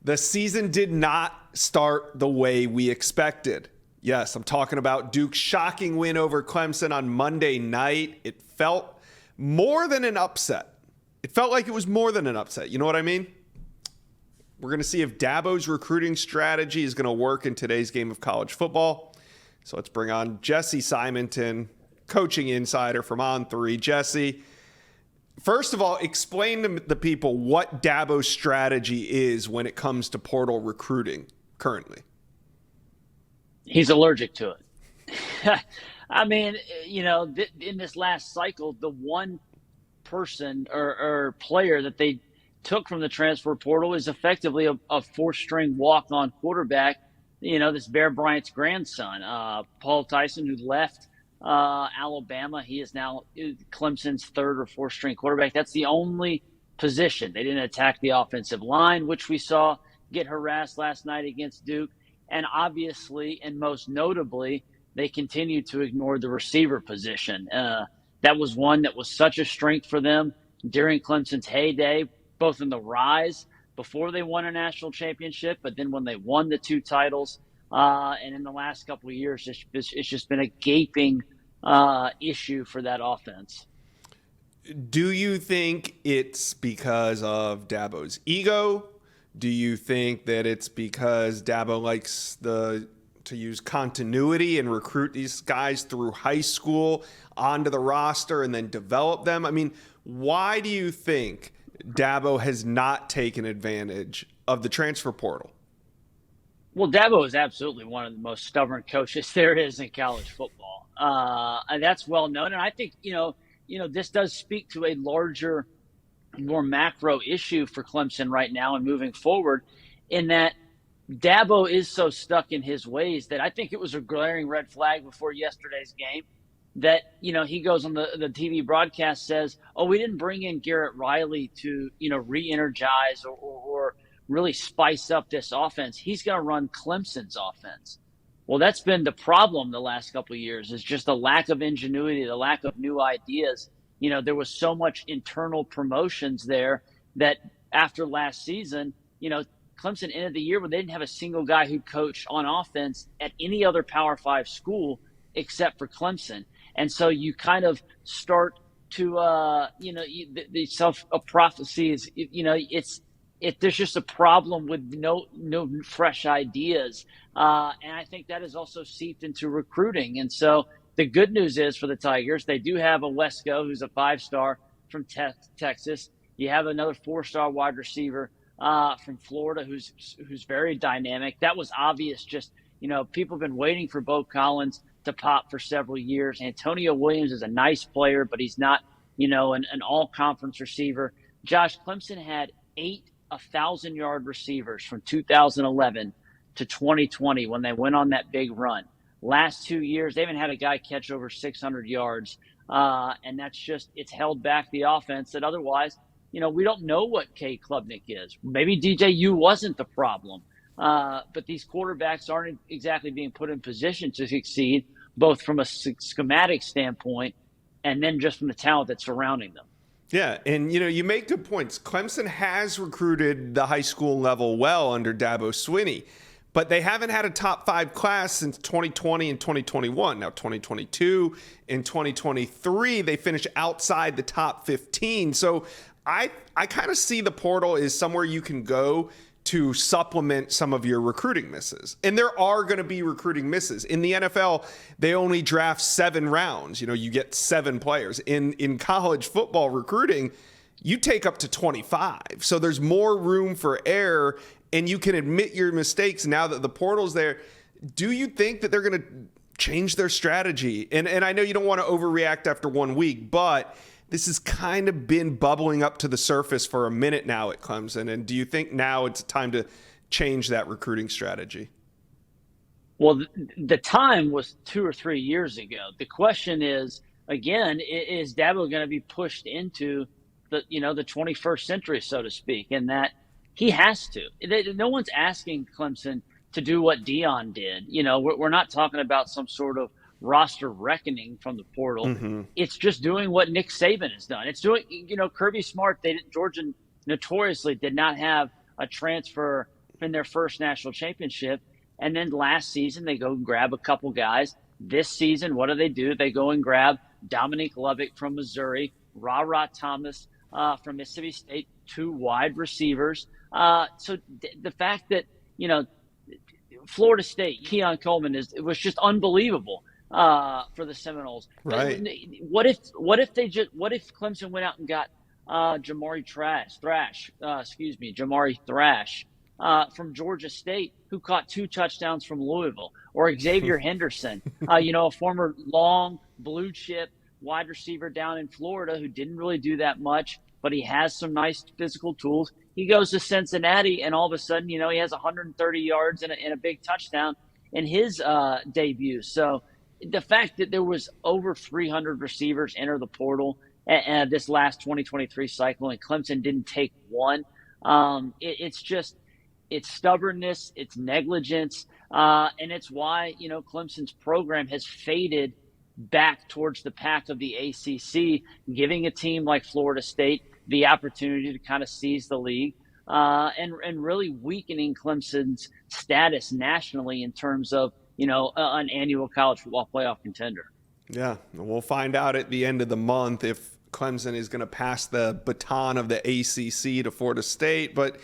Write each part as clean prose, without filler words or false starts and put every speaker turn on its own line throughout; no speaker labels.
The season did not start the way we expected. Yes, I'm talking about Duke's shocking win over Clemson on Monday night. It felt more than an upset. It felt like it was more than an upset. You know what I mean? We're going to see if Dabo's recruiting strategy is going to work in today's game of college football. So let's bring on Jesse Simonton, coaching insider from On3. Jesse, first of all, explain to the people what Dabo's strategy is when it comes to portal recruiting currently.
He's allergic to it. I mean, in this last cycle, the one person or player that they took from the transfer portal is effectively a four-string walk-on quarterback, this Bear Bryant's grandson, Paul Tyson, who left Alabama. He is now Clemson's third or fourth string quarterback. That's the only position. They didn't attack the offensive line, which we saw get harassed last night against Duke. And obviously, and most notably, they continue to ignore the receiver position. That was one that was such a strength for them during Clemson's heyday, both in the rise before they won a national championship, but then when they won the two titles. And in the last couple of years, it's just been a gaping issue for that offense.
Do you think it's because of Dabo's ego? Do you think that it's because Dabo likes to use continuity and recruit these guys through high school onto the roster and then develop them? I mean, why do you think Dabo has not taken advantage of the transfer portal?
Well, Dabo is absolutely one of the most stubborn coaches there is in college football. And that's well known. And I think, this does speak to a larger, more macro issue for Clemson right now and moving forward, in that Dabo is so stuck in his ways that I think it was a glaring red flag before yesterday's game that, he goes on the TV broadcast, says, oh, we didn't bring in Garrett Riley to, re-energize or really spice up this offense. He's going to run Clemson's offense. Well, that's been the problem the last couple of years, is just the lack of ingenuity, the lack of new ideas. There was so much internal promotions there that after last season, Clemson ended the year where they didn't have a single guy who'd coach on offense at any other Power 5 school except for Clemson. And so you kind of start to, the self-prophecy is, there's just a problem with no fresh ideas. And I think that has also seeped into recruiting. And so the good news is for the Tigers, they do have a Wesco, who's a 5-star from Texas. You have another 4-star wide receiver from Florida who's very dynamic. That was obvious. Just, people have been waiting for Bo Collins to pop for several years. Antonio Williams is a nice player, but he's not, an all-conference receiver. Josh, Clemson had 8 1,000-yard receivers from 2011 to 2020 when they went on that big run. Last 2 years, they haven't had a guy catch over 600 yards. And that's just, it's held back the offense that otherwise, we don't know what Cade Klubnik is. Maybe DJU wasn't the problem. But these quarterbacks aren't exactly being put in position to succeed, both from a schematic standpoint and then just from the talent that's surrounding them.
Yeah, and you make good points. Clemson has recruited the high school level well under Dabo Swinney, but they haven't had a top 5 class since 2020 and 2021. Now 2022 and 2023, they finished outside the top 15. So I kind of see the portal as somewhere you can go to supplement some of your recruiting misses. And there are going to be recruiting misses. In the NFL, they only draft 7 rounds. You get 7 players. In college football recruiting, you take up to 25. So there's more room for error, and you can admit your mistakes now that the portal's there. Do you think that they're going to change their strategy? And I know you don't want to overreact after 1 week, but this has kind of been bubbling up to the surface for a minute now at Clemson. And do you think now it's time to change that recruiting strategy?
Well, the time was 2 or 3 years ago. The question is, again, is Dabo going to be pushed into the 21st century, so to speak, and that he has to. No one's asking Clemson to do what Dion did. We're not talking about some sort of roster reckoning from the portal. Mm-hmm. It's just doing what Nick Saban has done. It's doing, Kirby Smart. Georgia notoriously did not have a transfer in their first national championship. And then last season, they go grab a couple guys. This season, what do? They go and grab Dominique Lovett from Missouri, Ra Thomas from Mississippi State, 2 wide receivers. So the fact that, Florida State, Keon Coleman it was just unbelievable for the Seminoles.
Right.
What if Clemson went out and got Jamari Thrash from Georgia State, who caught 2 touchdowns from Louisville, or Xavier Henderson, a former long blue chip wide receiver down in Florida who didn't really do that much, but he has some nice physical tools. He goes to Cincinnati, and all of a sudden, he has 130 yards and a big touchdown in his debut. So the fact that there was over 300 receivers enter the portal at this last 2023 cycle, and Clemson didn't take one, it's stubbornness, it's negligence, and it's why, Clemson's program has faded back towards the pack of the ACC, giving a team like Florida State the opportunity to kind of seize the league, and really weakening Clemson's status nationally in terms of, an annual college football playoff contender.
Yeah, we'll find out at the end of the month if Clemson is going to pass the baton of the ACC to Florida State, but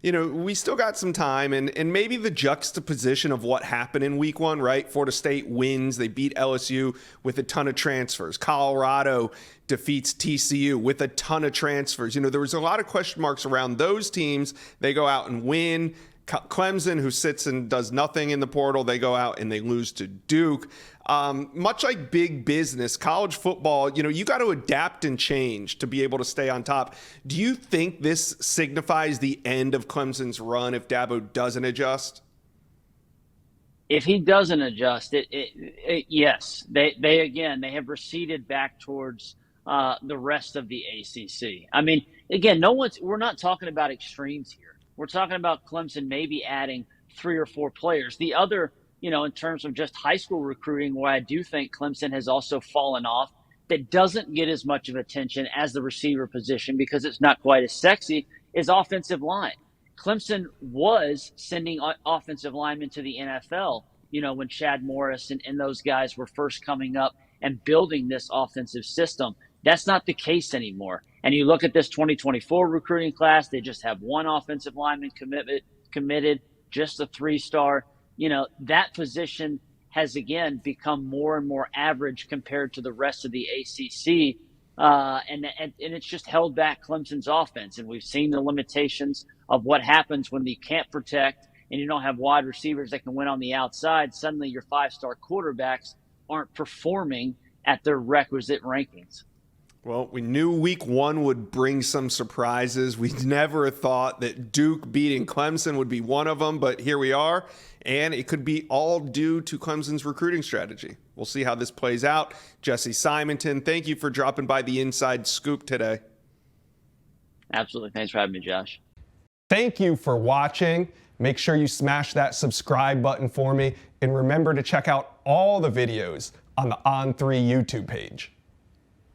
we still got some time, and maybe the juxtaposition of what happened in week 1, right? Florida State wins. They beat LSU with a ton of transfers. Colorado defeats TCU with a ton of transfers. There was a lot of question marks around those teams. They go out and win. Clemson, who sits and does nothing in the portal, they go out and they lose to Duke. Much like big business, college football, you got to adapt and change to be able to stay on top. Do you think this signifies the end of Clemson's run if Dabo doesn't adjust?
If he doesn't adjust, yes. They have receded back towards the rest of the ACC. I mean, again, we're not talking about extremes here. We're talking about Clemson maybe adding 3 or 4 players. The other, in terms of just high school recruiting, where I do think Clemson has also fallen off, that doesn't get as much of attention as the receiver position because it's not quite as sexy, is offensive line. Clemson was sending offensive linemen to the NFL, when Chad Morris and those guys were first coming up and building this offensive system. That's not the case anymore. And you look at this 2024 recruiting class, they just have 1 offensive lineman committed, just a 3-star. That position has, again, become more and more average compared to the rest of the ACC. And it's just held back Clemson's offense. And we've seen the limitations of what happens when you can't protect and you don't have wide receivers that can win on the outside. Suddenly your 5-star quarterbacks aren't performing at their requisite rankings.
Well, we knew week 1 would bring some surprises. We never thought that Duke beating Clemson would be one of them, but here we are, and it could be all due to Clemson's recruiting strategy. We'll see how this plays out. Jesse Simonton, thank you for dropping by the Inside Scoop today.
Absolutely. Thanks for having me, Josh.
Thank you for watching. Make sure you smash that subscribe button for me, and remember to check out all the videos on the On3 YouTube page.